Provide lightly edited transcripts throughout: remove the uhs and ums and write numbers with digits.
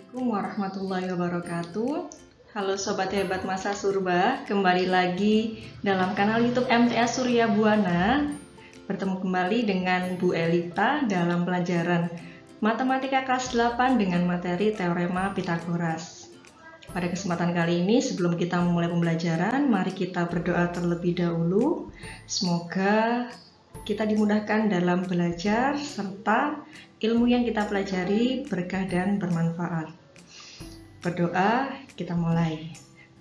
Assalamualaikum warahmatullahi wabarakatuh. Halo Sobat Hebat Masa Surba, kembali lagi dalam kanal YouTube MTA Surya Buana. Bertemu kembali dengan Bu Elita dalam pelajaran Matematika kelas 8 dengan materi Teorema Pitagoras. Pada kesempatan kali ini, sebelum kita memulai pembelajaran, mari kita berdoa terlebih dahulu. Semoga kita dimudahkan dalam belajar serta ilmu yang kita pelajari berkah dan bermanfaat. Berdoa, kita mulai.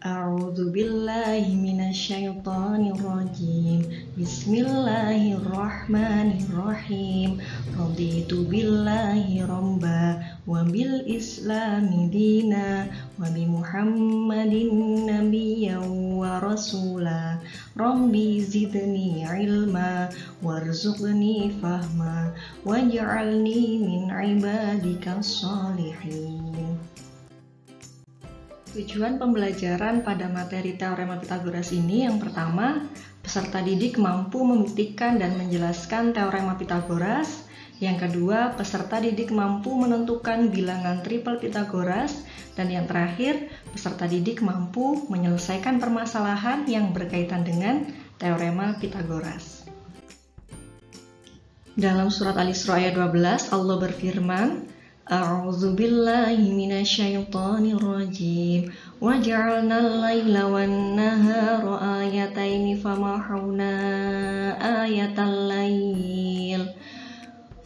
A'udzubillahi minasyaitonirrajim. Bismillahirrahmanirrahim. Raditu billahi rabba wa bil islami dina wa bi Muhammadin nabiyyan wa rasula. Rabbi zidni ilma warzuqni fahma waj'alni min ibadikas sholihin. Tujuan pembelajaran pada materi Teorema Pitagoras ini yang pertama, peserta didik mampu membuktikan dan menjelaskan Teorema Pitagoras. Yang kedua, peserta didik mampu menentukan bilangan triple Pitagoras. Dan yang terakhir, peserta didik mampu menyelesaikan permasalahan yang berkaitan dengan Teorema Pitagoras. Dalam surat Al-Isra ayat 12, Allah berfirman, A'udzubillahi minasyaitonirrajim. Waja'alnal laila wan nahara ayataini famahawna ayatal lail.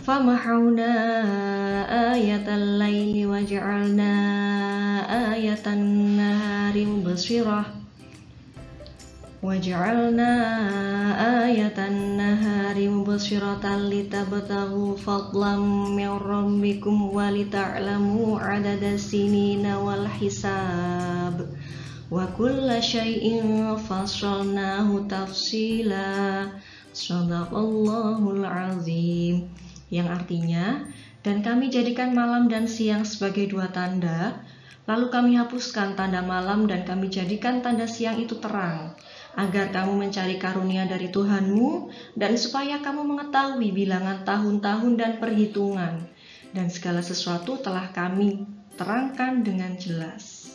Famahawna ayatal laili waja'alna ayatan nahari mubsirah. وَجَعَلْنَا آيَةَ النَّهَارِ مُبْصِرَةً لِتَبْتَغُوا فَضْلًا مِنْ رَبِّكُمْ وَلِتَعْلَمُوا عَدَدَ السِّنِينَ وَالْحِسَابَ وَكُلَّ شَيْءٍ فَصَّلْنَاهُ تَفْصِيلًا صَدَقَ اللَّهُ الْعَظِيمُ. Yang artinya, dan kami jadikan malam dan siang sebagai dua tanda, lalu kami hapuskan tanda malam dan kami jadikan tanda siang itu terang, agar kamu mencari karunia dari Tuhanmu, dan supaya kamu mengetahui bilangan tahun-tahun dan perhitungan, dan segala sesuatu telah kami terangkan dengan jelas.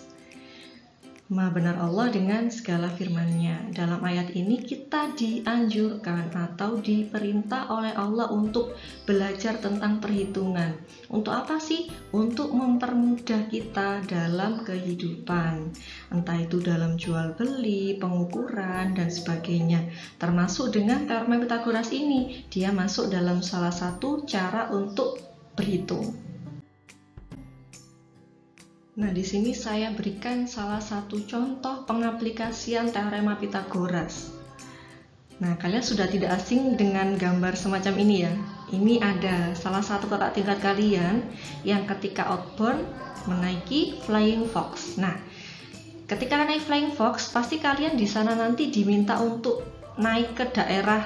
Maha benar Allah dengan segala firman-Nya. Dalam ayat ini kita dianjurkan atau diperintah oleh Allah untuk belajar tentang perhitungan. Untuk apa sih? Untuk mempermudah kita dalam kehidupan. Entah itu dalam jual beli, pengukuran, dan sebagainya. Termasuk dengan Teorema Pitagoras ini, dia masuk dalam salah satu cara untuk berhitung. Nah, di sini saya berikan salah satu contoh pengaplikasian Teorema Pitagoras. Nah, kalian sudah tidak asing dengan gambar semacam ini ya. Ini ada salah satu kakak tingkat kalian yang ketika outbound menaiki Flying Fox. Nah, ketika naik Flying Fox, pasti kalian di sana nanti diminta untuk naik ke daerah,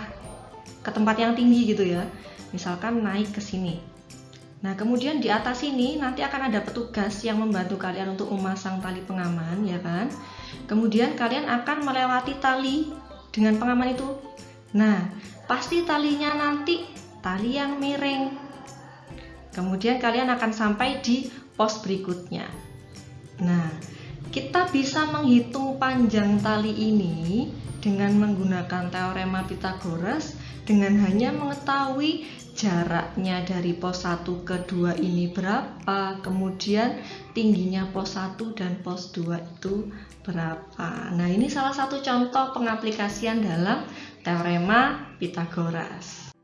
ke tempat yang tinggi gitu ya. Misalkan naik ke sini. Nah, kemudian di atas ini nanti akan ada petugas yang membantu kalian untuk memasang tali pengaman, ya kan? Kemudian kalian akan melewati tali dengan pengaman itu. Nah, pasti talinya nanti tali yang miring. Kemudian kalian akan sampai di pos berikutnya. Nah, kita bisa menghitung panjang tali ini dengan menggunakan Teorema Pitagoras dengan hanya mengetahui jaraknya dari pos 1 ke 2 ini berapa, kemudian tingginya pos 1 dan pos 2 itu berapa. Nah, ini salah satu contoh pengaplikasian dalam Teorema Pitagoras.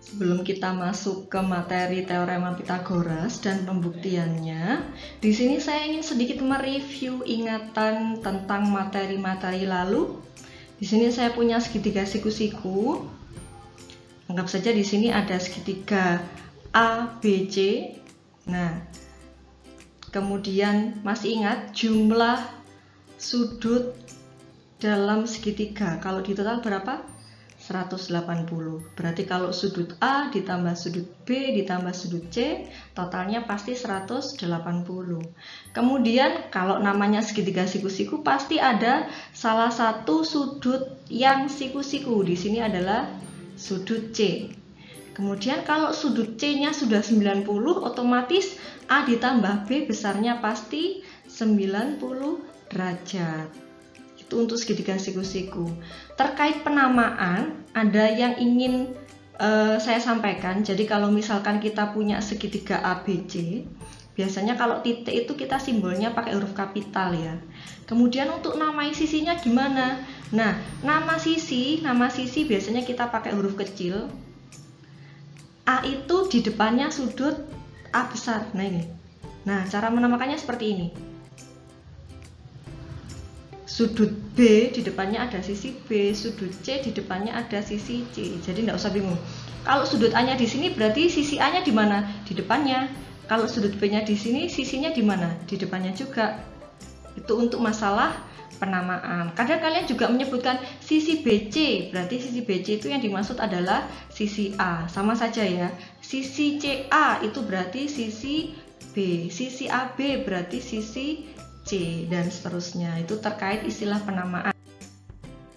Sebelum kita masuk ke materi Teorema Pitagoras dan pembuktiannya, di sini saya ingin sedikit mereview ingatan tentang materi-materi lalu. Di sini saya punya segitiga siku-siku. Anggap saja di sini ada segitiga ABC. Nah, kemudian masih ingat jumlah sudut dalam segitiga. Kalau di total berapa? 180. Berarti kalau sudut A ditambah sudut B ditambah sudut C, totalnya pasti 180. Kemudian kalau namanya segitiga siku-siku pasti ada salah satu sudut yang siku-siku. Di sini adalah sudut C. Kemudian kalau sudut C-nya sudah 90, otomatis A ditambah B besarnya pasti 90 derajat. Itu untuk segitiga siku-siku. Terkait penamaan, ada yang ingin saya sampaikan. Jadi kalau misalkan kita punya segitiga ABC, biasanya kalau titik itu kita simbolnya pakai huruf kapital ya. Kemudian untuk namai sisinya gimana? Nah, nama sisi biasanya kita pakai huruf kecil. A itu di depannya sudut A besar. Nah ini. Nah, cara menamakannya seperti ini. Sudut B di depannya ada sisi B, sudut C di depannya ada sisi C. Jadi tidak usah bingung. Kalau sudut A-nya di sini berarti sisi A-nya di mana? Di depannya. Kalau sudut B-nya di sini, sisinya di mana? Di depannya juga. Itu untuk masalah penamaan. Kadang kalian juga menyebutkan sisi BC, berarti sisi BC itu yang dimaksud adalah sisi A. Sama saja ya. Sisi CA itu berarti sisi B, sisi AB berarti sisi C, dan seterusnya. Itu terkait istilah penamaan.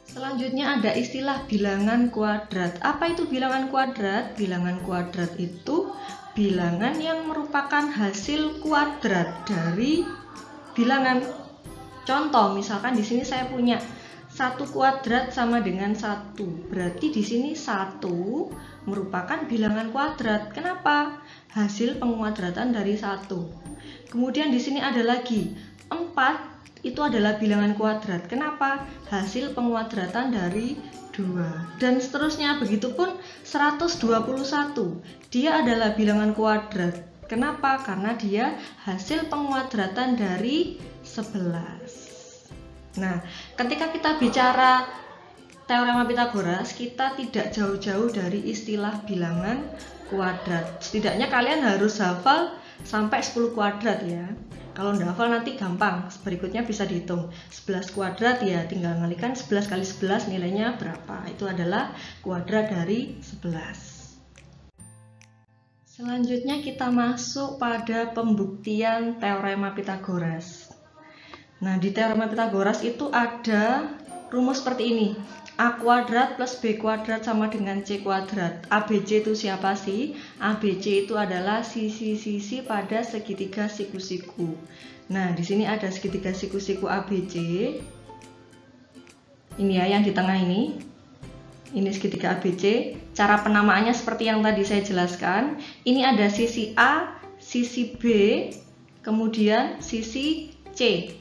Selanjutnya ada istilah bilangan kuadrat. Apa itu bilangan kuadrat? Bilangan kuadrat itu bilangan yang merupakan hasil kuadrat dari bilangan. Contoh, misalkan di sini saya punya 1 kuadrat sama dengan 1. Berarti di sini 1 merupakan bilangan kuadrat. Kenapa? Hasil penguadratan dari 1. Kemudian di sini ada lagi 4, itu adalah bilangan kuadrat. Kenapa? Hasil penguadratan dari 2. Dan seterusnya. Begitupun 121. Dia adalah bilangan kuadrat. Kenapa? Karena dia hasil penguadratan dari 11. Nah, ketika kita bicara teorema Pythagoras, kita tidak jauh-jauh dari istilah bilangan kuadrat. Setidaknya kalian harus hafal sampai 10 kuadrat ya. Kalau nggak hafal nanti gampang, berikutnya bisa dihitung. 11 kuadrat ya, tinggal ngalikan 11 kali 11 nilainya berapa. Itu adalah kuadrat dari 11. Selanjutnya kita masuk pada pembuktian teorema Pythagoras. Nah, di teorema Pythagoras itu ada rumus seperti ini. A kuadrat plus B kuadrat sama dengan C kuadrat. ABC itu siapa sih? ABC itu adalah sisi-sisi pada segitiga siku-siku. Nah, di sini ada segitiga siku-siku ABC. Ini ya, yang di tengah ini. Ini segitiga ABC. Cara penamaannya seperti yang tadi saya jelaskan. Ini ada sisi A, sisi B, kemudian sisi C.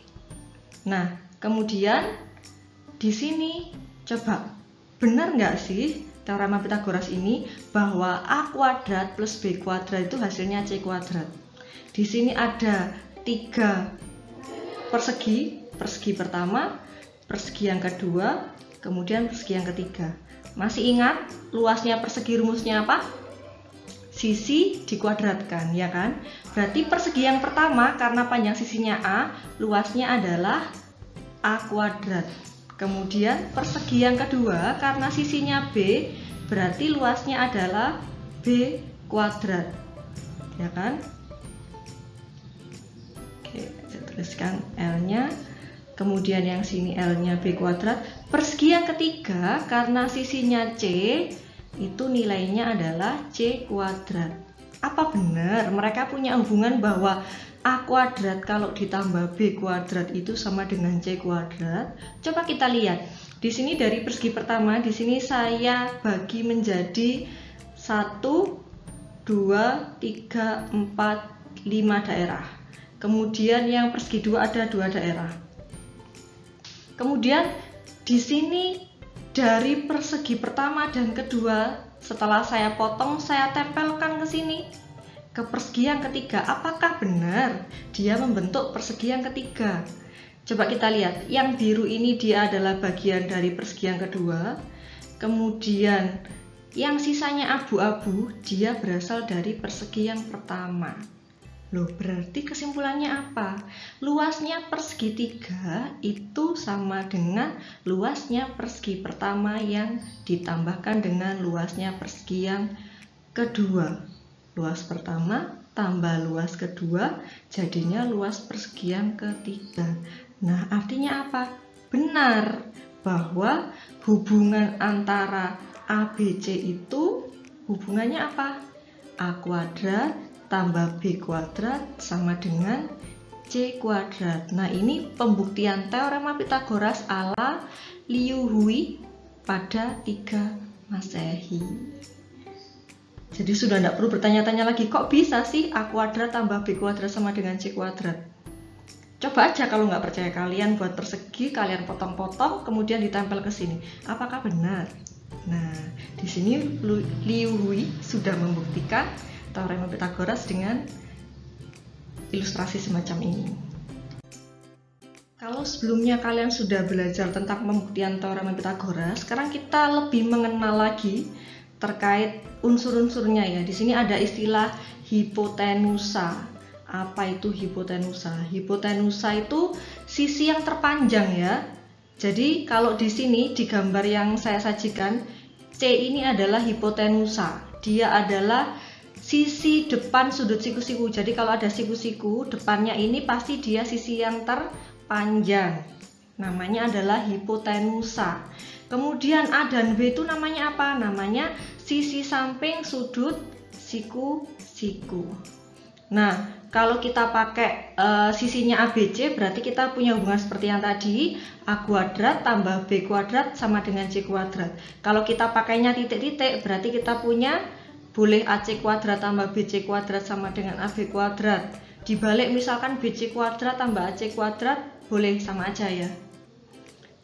Nah, kemudian di sini coba benar nggak sih teorema Pythagoras ini bahwa A kuadrat plus B kuadrat itu hasilnya C kuadrat? Di sini ada 3 persegi, persegi pertama, persegi yang kedua, kemudian persegi yang ketiga. Masih ingat luasnya persegi rumusnya apa? Sisi dikuadratkan, ya kan? Berarti persegi yang pertama karena panjang sisinya A, luasnya adalah A kuadrat. Kemudian persegi yang kedua karena sisinya B, berarti luasnya adalah B kuadrat, ya kan? Oke, saya tuliskan L-nya. Kemudian yang sini L-nya B kuadrat. Persegi yang ketiga karena sisinya C, itu nilainya adalah C kuadrat. Apa benar mereka punya hubungan bahwa A kuadrat kalau ditambah B kuadrat itu sama dengan C kuadrat? Coba kita lihat. Di sini dari persegi pertama, di sini saya bagi menjadi 1, 2, 3, 4, 5 daerah. Kemudian yang persegi 2 ada 2 daerah. Kemudian di sini dari persegi pertama dan kedua, setelah saya potong, saya tempelkan ke sini, ke persegi yang ketiga. Apakah benar dia membentuk persegi yang ketiga? Coba kita lihat. Yang biru ini dia adalah bagian dari persegi yang kedua. Kemudian yang sisanya abu-abu, dia berasal dari persegi yang pertama. Loh, berarti kesimpulannya apa? Luasnya persegi 3 itu sama dengan luasnya persegi pertama yang ditambahkan dengan luasnya persegi yang kedua. Luas pertama tambah luas kedua jadinya luas persegi yang ketiga. Nah, artinya apa? Benar bahwa hubungan antara ABC itu hubungannya apa? A kuadrat tambah B kuadrat sama dengan C kuadrat. Nah, ini pembuktian teorema Pitagoras ala Liu Hui pada 3 Masehi. Jadi sudah tidak perlu bertanya-tanya lagi, kok bisa sih A kuadrat tambah B kuadrat sama dengan C kuadrat? Coba aja kalau nggak percaya, kalian buat persegi, kalian potong-potong, kemudian ditempel ke sini. Apakah benar? Nah, di sini Liu Hui sudah membuktikan teorema Pitagoras dengan ilustrasi semacam ini. Kalau sebelumnya kalian sudah belajar tentang pembuktian teorema Pitagoras, sekarang kita lebih mengenal lagi terkait unsur-unsurnya ya. Di sini ada istilah hipotenusa. Apa itu hipotenusa? Hipotenusa itu sisi yang terpanjang ya. Jadi kalau di sini di gambar yang saya sajikan, C ini adalah hipotenusa. Dia adalah sisi depan sudut siku-siku. Jadi kalau ada siku-siku, depannya ini pasti dia sisi yang terpanjang. Namanya adalah hipotenusa. Kemudian A dan B itu namanya apa? Namanya sisi samping sudut siku-siku. Nah, kalau kita pakai sisinya ABC, berarti kita punya hubungan seperti yang tadi, A kuadrat tambah B kuadrat sama dengan C kuadrat. Kalau kita pakainya titik-titik, berarti kita punya boleh AC kuadrat tambah BC kuadrat sama dengan AB kuadrat. Dibalik misalkan BC kuadrat tambah AC kuadrat, boleh sama aja ya.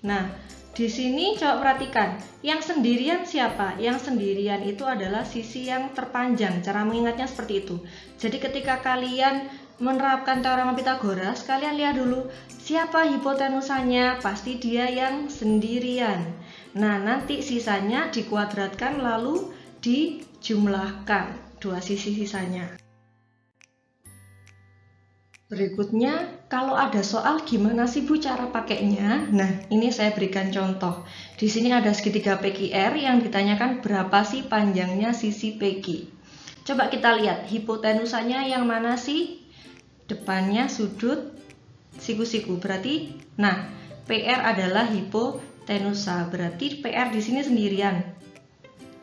Nah, di sini coba perhatikan, yang sendirian siapa? Yang sendirian itu adalah sisi yang terpanjang. Cara mengingatnya seperti itu. Jadi ketika kalian menerapkan teorema Pitagoras, kalian lihat dulu siapa hipotenusanya, pasti dia yang sendirian. Nah, nanti sisanya dikuadratkan lalu dijumlahkan dua sisi sisanya. Berikutnya, kalau ada soal gimana sih Bu cara pakainya? Nah, ini saya berikan contoh. Di sini ada segitiga PQR yang ditanyakan berapa sih panjangnya sisi PQ. Coba kita lihat hipotenusanya yang mana sih? Depannya sudut siku-siku. Berarti, nah, PR adalah hipotenusa. Berarti PR di sini sendirian.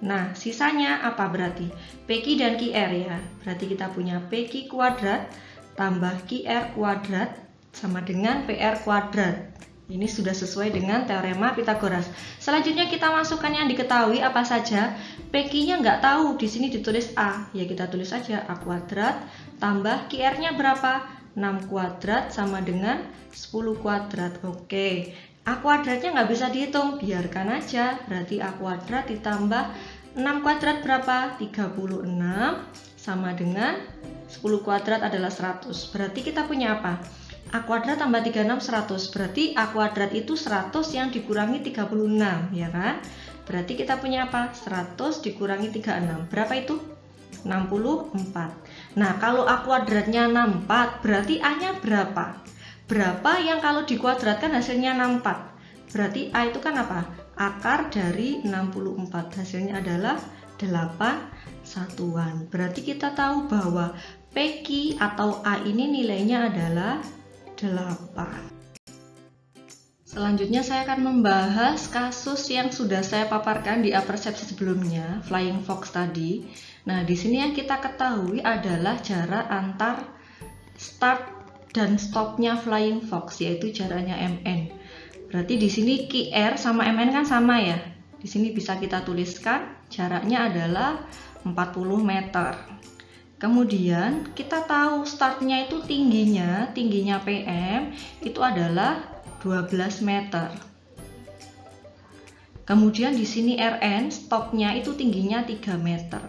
Nah, sisanya apa berarti? PQ dan QR ya. Berarti kita punya PQ kuadrat tambah QR kuadrat sama dengan PR kuadrat. Ini sudah sesuai dengan teorema Pitagoras. Selanjutnya kita masukkan yang diketahui apa saja. PQ-nya nggak tahu, di sini ditulis A. Ya kita tulis saja A kuadrat tambah QR-nya berapa? 6 kuadrat sama dengan 10 kuadrat. Oke. A kuadratnya nggak bisa dihitung, biarkan aja. Berarti A kuadrat ditambah 6 kuadrat berapa? 36 sama dengan 10 kuadrat adalah 100. Berarti kita punya apa? A kuadrat tambah 36 100. Berarti A kuadrat itu 100 yang dikurangi 36, ya kan? Berarti kita punya apa? 100 dikurangi 36. Berapa itu? 64. Nah, kalau A kuadratnya 64, berarti A-nya berapa? Berapa yang kalau dikuadratkan hasilnya 64? Berarti A itu kan apa? Akar dari 64. Hasilnya adalah 8 satuan. Berarti kita tahu bahwa PQ atau A ini nilainya adalah 8. Selanjutnya saya akan membahas kasus yang sudah saya paparkan di apersepsi sebelumnya, flying fox tadi. Nah, di sini yang kita ketahui adalah jarak antar start dan stopnya flying fox, yaitu jaraknya mn. Berarti di sini QR sama mn kan sama ya. Di sini bisa kita tuliskan jaraknya adalah 40 meter. Kemudian kita tahu startnya itu tingginya PM itu adalah 12 meter. Kemudian di sini Rn stopnya itu tingginya 3 meter.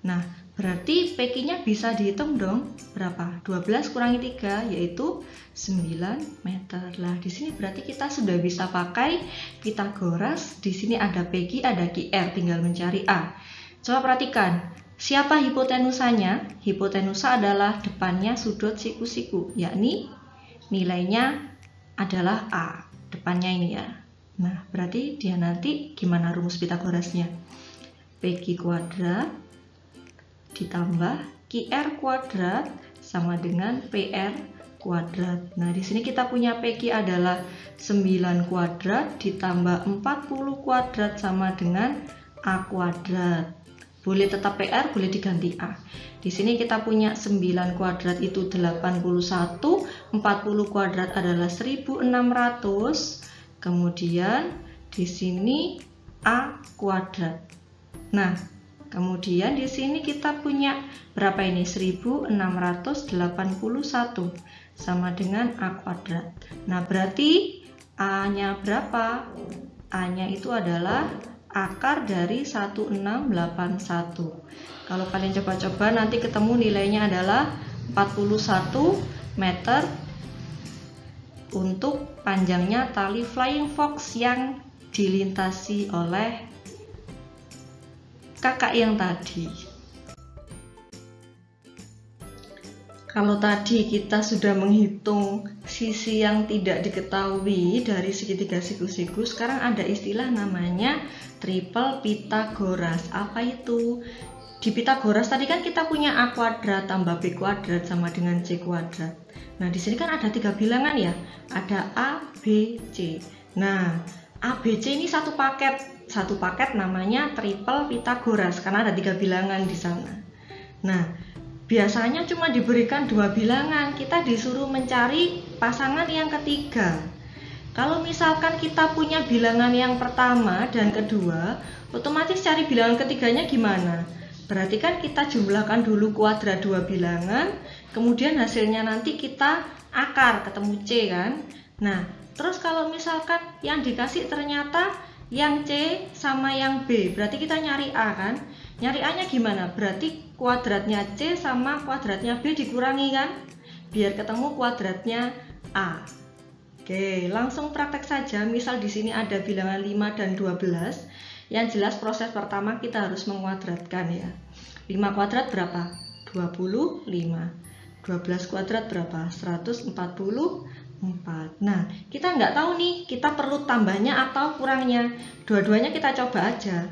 Nah, berarti PQ-nya bisa dihitung dong. Berapa? 12 kurangi 3 yaitu 9 meter. Lah, di sini berarti kita sudah bisa pakai Pitagoras. Di sini ada PQ, ada QR, tinggal mencari A. Coba perhatikan, siapa hipotenusanya? Hipotenusa adalah depannya sudut siku-siku, yakni nilainya adalah A, depannya ini ya. Nah, berarti dia nanti gimana rumus Pitagorasnya? PQ kuadrat ditambah QR kuadrat sama dengan PR kuadrat. Nah, di sini kita punya PQ adalah 9 kuadrat ditambah 40 kuadrat sama dengan A kuadrat. Boleh tetap PR, boleh diganti A. Di sini kita punya 9 kuadrat itu 81, 40 kuadrat adalah 1600. Kemudian di sini A kuadrat. Nah, kemudian di sini kita punya berapa ini? 1681 sama dengan A kuadrat. Nah, berarti A-nya berapa? A-nya itu adalah akar dari 1681. Kalau kalian coba-coba nanti ketemu nilainya adalah 41 meter untuk panjangnya tali flying fox yang dilintasi oleh kakak yang tadi. Kalau tadi kita sudah menghitung sisi yang tidak diketahui dari segitiga siku-siku, sekarang ada istilah namanya triple Pythagoras. Apa itu? Di Pythagoras tadi kan kita punya A kuadrat tambah B kuadrat sama dengan C kuadrat. Nah, di sini kan ada 3 bilangan ya. Ada A, B, C. Nah, A, B, C ini satu paket. Satu paket namanya triple Pythagoras karena ada 3 bilangan di sana. Nah, biasanya cuma diberikan 2 bilangan, kita disuruh mencari pasangan yang ketiga. Kalau misalkan kita punya bilangan yang pertama dan kedua, otomatis cari bilangan ketiganya gimana? Berarti kan kita jumlahkan dulu kuadrat 2 bilangan, kemudian hasilnya nanti kita akar, ketemu C kan? Nah, terus kalau misalkan yang dikasih ternyata yang C sama yang B, berarti kita nyari A kan? Nyari A nya gimana? Berarti kuadratnya C sama kuadratnya B dikurangi kan? Biar ketemu kuadratnya A. Oke, langsung praktek saja. Misal di sini ada bilangan 5 dan 12. Yang jelas proses pertama kita harus menguadratkan ya. 5 kuadrat berapa? 25. 12 kuadrat berapa? 144. Nah, kita nggak tahu nih, kita perlu tambahnya atau kurangnya. Dua-duanya kita coba aja.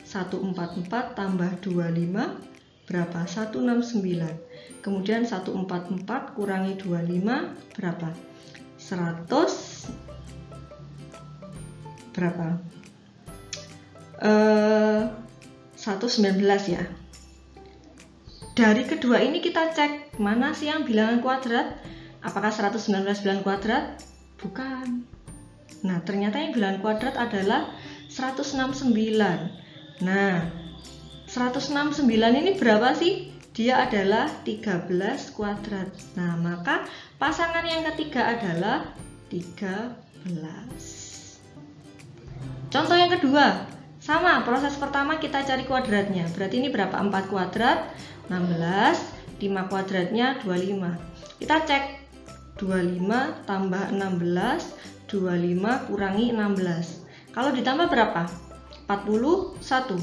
144 tambah 25 berapa? 169. Kemudian 144 kurangi 25 berapa? 100 berapa? 119 ya. Dari kedua ini kita cek mana sih yang bilangan kuadrat? Apakah 119 bilangan kuadrat? Bukan. Nah, ternyata yang bilangan kuadrat adalah 169. Nah, 169 ini berapa sih? Dia adalah 13 kuadrat. Nah, maka pasangan yang ketiga adalah 13. Contoh yang kedua, sama proses pertama kita cari kuadratnya. Berarti ini berapa? 4 kuadrat, 16, 5 kuadratnya 25. Kita cek 25 tambah 16, 25 kurangi 16. Kalau ditambah berapa? 41.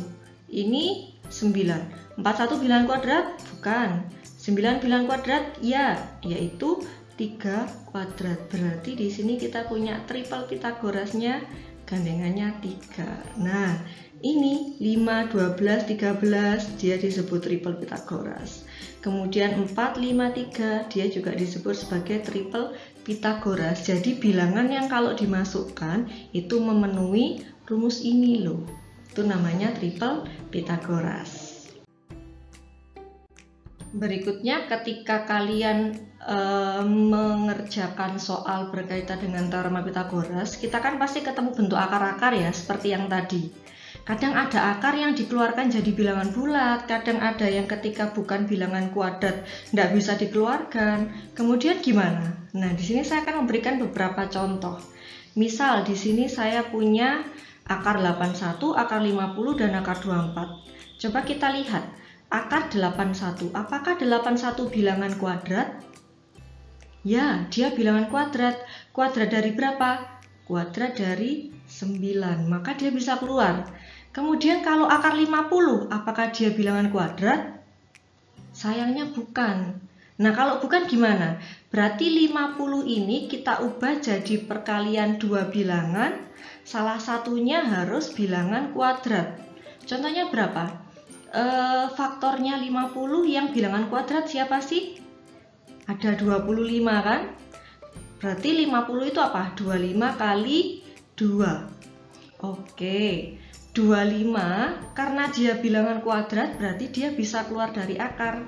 Ini 9. 41 bilangan kuadrat? Bukan. 9 bilangan kuadrat? Ya, yaitu 3 kuadrat. Berarti di sini kita punya triple Pythagorasnya, gandengannya 3. Nah, ini 5, 12, 13 dia disebut triple Pythagoras. Kemudian 4, 5, 3 dia juga disebut sebagai triple Pythagoras. Jadi bilangan yang kalau dimasukkan itu memenuhi rumus ini loh. Itu namanya triple Pythagoras. Berikutnya ketika kalian mengerjakan soal berkaitan dengan teorema Pythagoras, kita kan pasti ketemu bentuk akar-akar ya, seperti yang tadi. Kadang ada akar yang dikeluarkan jadi bilangan bulat, kadang ada yang ketika bukan bilangan kuadrat tidak bisa dikeluarkan. Kemudian gimana? Nah, di sini saya akan memberikan beberapa contoh. Misal di sini saya punya akar 81, akar 50 dan akar 24. Coba kita lihat. Akar 81, apakah 81 bilangan kuadrat? Ya, dia bilangan kuadrat. Kuadrat dari berapa? Kuadrat dari 9, maka dia bisa keluar. Kemudian kalau akar 50, apakah dia bilangan kuadrat? Sayangnya bukan. Nah, kalau bukan gimana? Berarti 50 ini kita ubah jadi perkalian 2 bilangan, salah satunya harus bilangan kuadrat. Contohnya berapa? Faktornya 50 yang bilangan kuadrat siapa sih? Ada 25 kan? Berarti 50 itu apa? 25 kali 2. Oke. 25 karena dia bilangan kuadrat berarti dia bisa keluar dari akar.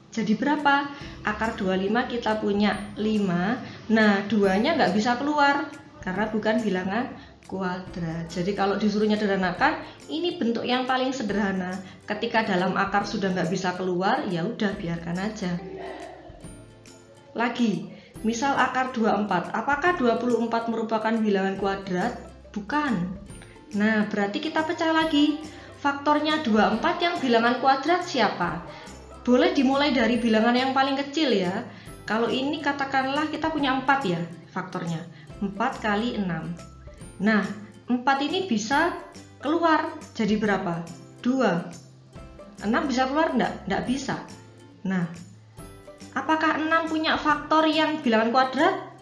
Jadi berapa? Akar 25 kita punya 5. Nah, 2-nya nggak bisa keluar karena bukan bilangan kuadrat. Jadi kalau disuruh nyederhanakan, ini bentuk yang paling sederhana. Ketika dalam akar sudah nggak bisa keluar, ya udah biarkan aja. Lagi, misal akar 24. Apakah 24 merupakan bilangan kuadrat? Bukan. Nah, berarti kita pecah lagi. Faktornya 24 yang bilangan kuadrat siapa? Boleh dimulai dari bilangan yang paling kecil ya. Kalau ini katakanlah kita punya 4 ya faktornya. 4 kali 6. Nah, 4 ini bisa keluar. Jadi berapa? 2. 6 bisa keluar enggak? Enggak bisa. Nah, apakah 6 punya faktor yang bilangan kuadrat?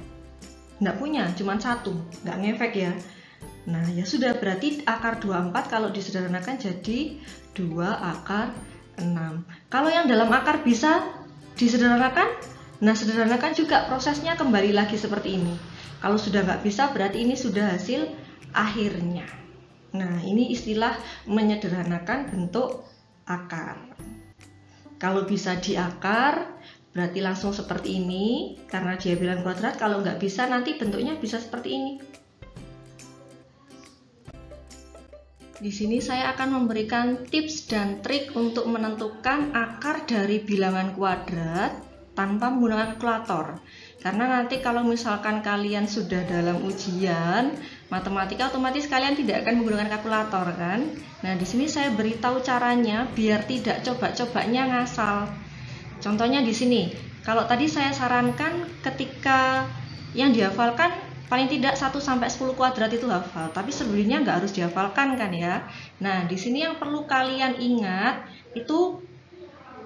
Enggak punya, cuma 1. Enggak ngefek ya. Nah, ya sudah, berarti akar 24 kalau disederhanakan jadi 2 akar 6. Kalau yang dalam akar bisa disederhanakan, nah sederhanakan juga prosesnya kembali lagi seperti ini. Kalau sudah nggak bisa, berarti ini sudah hasil akhirnya. Nah, ini istilah menyederhanakan bentuk akar. Kalau bisa di akar, berarti langsung seperti ini, karena dia bilangan kuadrat. Kalau nggak bisa, nanti bentuknya bisa seperti ini. Di sini saya akan memberikan tips dan trik untuk menentukan akar dari bilangan kuadrat tanpa menggunakan kalkulator. Karena nanti kalau misalkan kalian sudah dalam ujian matematika, otomatis kalian tidak akan menggunakan kalkulator kan. Nah, di sini saya beritahu caranya biar tidak coba-cobanya ngasal. Contohnya di sini, kalau tadi saya sarankan ketika yang dihafalkan paling tidak 1-10 kuadrat itu hafal, tapi sebelumnya nggak harus dihafalkan kan ya. Nah, di sini yang perlu kalian ingat itu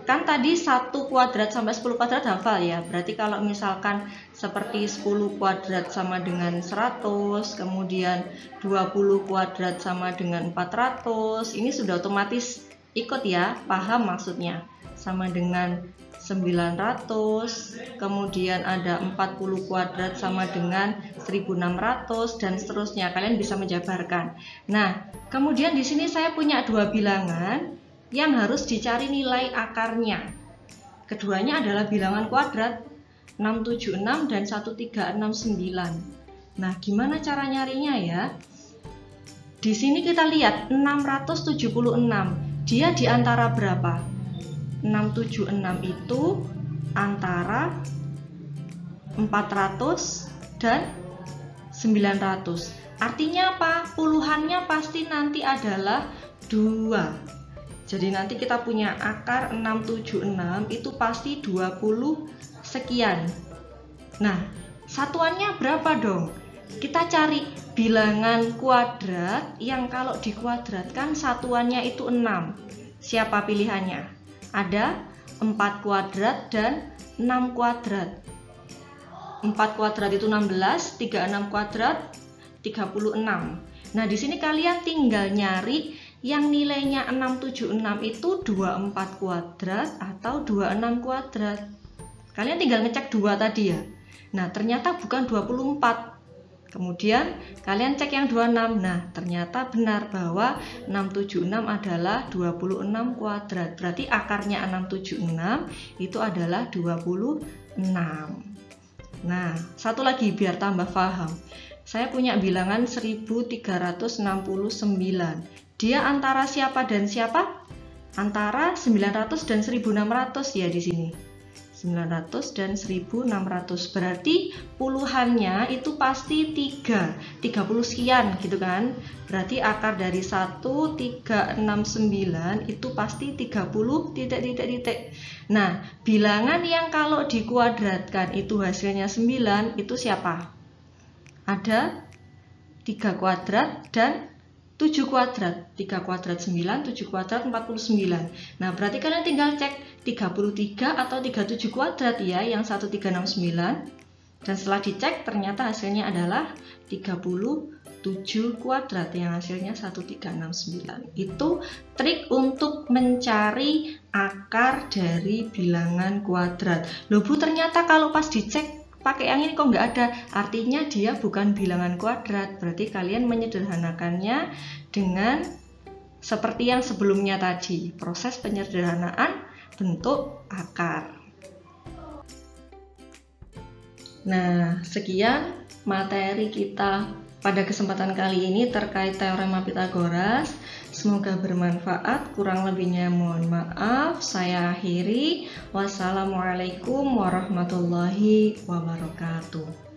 kan tadi 1 kuadrat sampai 10 kuadrat hafal ya. Berarti kalau misalkan seperti 10 kuadrat sama dengan 100, kemudian 20 kuadrat sama dengan 400, ini sudah otomatis ikut ya, paham maksudnya. Sama dengan 900, kemudian ada 40 kuadrat sama dengan 1600 dan seterusnya. Kalian bisa menjabarkan. Nah, kemudian di sini saya punya 2 bilangan yang harus dicari nilai akarnya. Keduanya adalah bilangan kuadrat 676 dan 1369. Nah, gimana cara nyarinya ya? Di sini kita lihat 676. Dia di antara berapa? 676 itu antara 400 dan 900. Artinya apa? Puluhannya pasti nanti adalah 2. Jadi nanti kita punya akar 676 itu pasti 20 sekian. Nah, satuannya berapa dong? Kita cari bilangan kuadrat yang kalau dikuadratkan satuannya itu 6. Siapa pilihannya? Ada 4 kuadrat dan 6 kuadrat. 4 kuadrat itu 16, 36 kuadrat 36. Nah, di sini kalian tinggal nyari yang nilainya 676 itu 24 kuadrat atau 26 kuadrat. Kalian tinggal ngecek 2 tadi ya. Nah, ternyata bukan 24. Kemudian kalian cek yang 26. Nah, ternyata benar bahwa 676 adalah 26 kuadrat. Berarti akarnya 676 itu adalah 26. Nah, satu lagi biar tambah paham. Saya punya bilangan 1369. Dia antara siapa dan siapa? Antara 900 dan 1600 ya di sini. 900 dan 1600, berarti puluhannya itu pasti 30 sekian gitu kan. Berarti akar dari 1369 itu pasti 30 titik. Nah, bilangan yang kalau dikuadratkan itu hasilnya 9 itu siapa? Ada 3 kuadrat dan 7 kuadrat, 3 kuadrat 9, 7 kuadrat 49. Nah, berarti kalian tinggal cek 33 atau 37 kuadrat ya, yang 1369. Dan setelah dicek ternyata hasilnya adalah 37 kuadrat yang hasilnya 1369. Itu trik untuk mencari akar dari bilangan kuadrat. Loh Bu, ternyata kalau pas dicek pakai yang ini kok nggak ada, artinya dia bukan bilangan kuadrat. Berarti kalian menyederhanakannya dengan seperti yang sebelumnya tadi, proses penyederhanaan bentuk akar. Nah, sekian materi kita pada kesempatan kali ini terkait teorema Pythagoras. Semoga bermanfaat, kurang lebihnya mohon maaf. Saya akhiri. Wassalamualaikum warahmatullahi wabarakatuh.